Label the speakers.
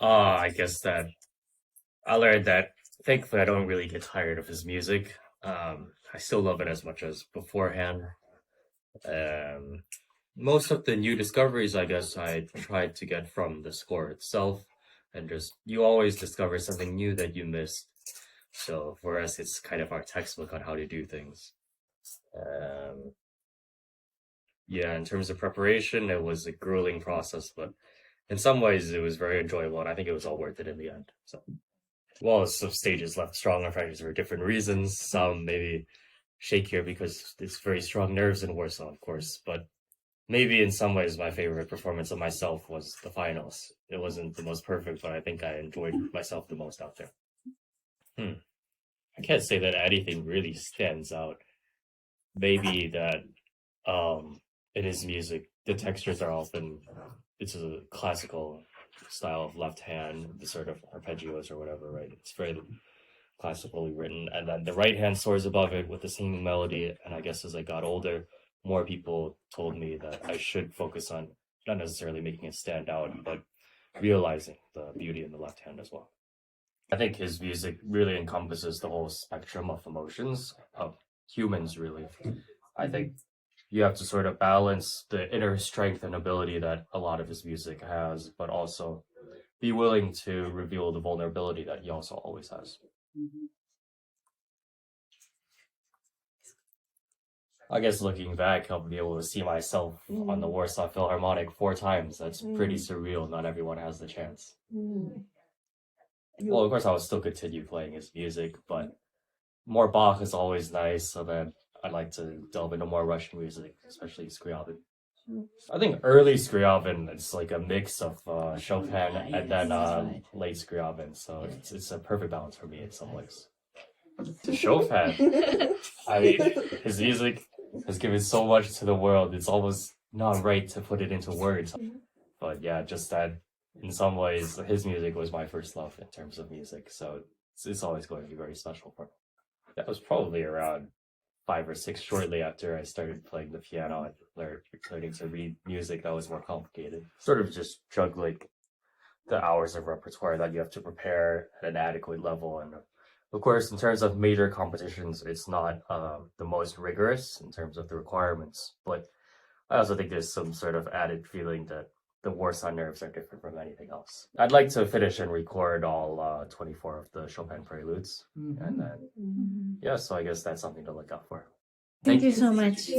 Speaker 1: I guess that I learned that thankfully I don't really get tired of his music. I still love it as much as beforehand. Um, Most of the new discoveries, I guess, I tried to get from the score itself, and just you always discover something new that you missed. So for us, it's kind of our textbook on how to do things. Um, yeah, in terms of preparation, it was a grueling process, but in some ways, it was very enjoyable, and I think it was all worth it in the end. So, well, some stages left stronger fractures for different reasons. Some maybe shakier because it's very strong nerves in Warsaw, of course, but maybe in some ways my favorite performance of myself was the finals. It wasn't the most perfect, but I think I enjoyed myself the most out there. I can't say that anything really stands out. Maybe that in his music, the textures are often, it's a classical style of left hand, the sort of arpeggios or whatever, right? It's very classically written. And then the right hand soars above it with the singing melody. And I guess as I got older, more people told me that I should focus on not necessarily making it stand out, but realizing the beauty in the left hand as well. I think his music really encompasses the whole spectrum of emotions of humans, really. I think you have to sort of balance the inner strength and ability that a lot of his music has, but also be willing to reveal the vulnerability that he also always has. I guess looking back, I'll be able to see myself on the Warsaw Philharmonic 4 times. That's pretty surreal. Not everyone has the chance. Well, of course, I would still continue playing his music, but more Bach is always nice. So then I'd like to delve into more Russian music, especially Scriabin. I think early Scriabin is like a mix of Chopin and then late Scriabin. So it's a perfect balance for me in some ways. To Chopin, I mean, his music has given so much to the world. It's almost not right to put it into words. But yeah, just that in some ways, his music was my first love in terms of music. So it's always going to be very special for me. That was probably around 5 or 6 shortly after I started playing the piano and learning to read music that was more complicated. Sort of just juggling the hours of repertoire that you have to prepare at an adequate level. And of course, in terms of major competitions, it's not the most rigorous in terms of the requirements. But I also think there's some sort of added feeling that the Warsaw nerves are different from anything else. I'd like to finish and record all 24 of the Chopin preludes. And then, yeah, so I guess that's something to look out for.
Speaker 2: Thank you so much.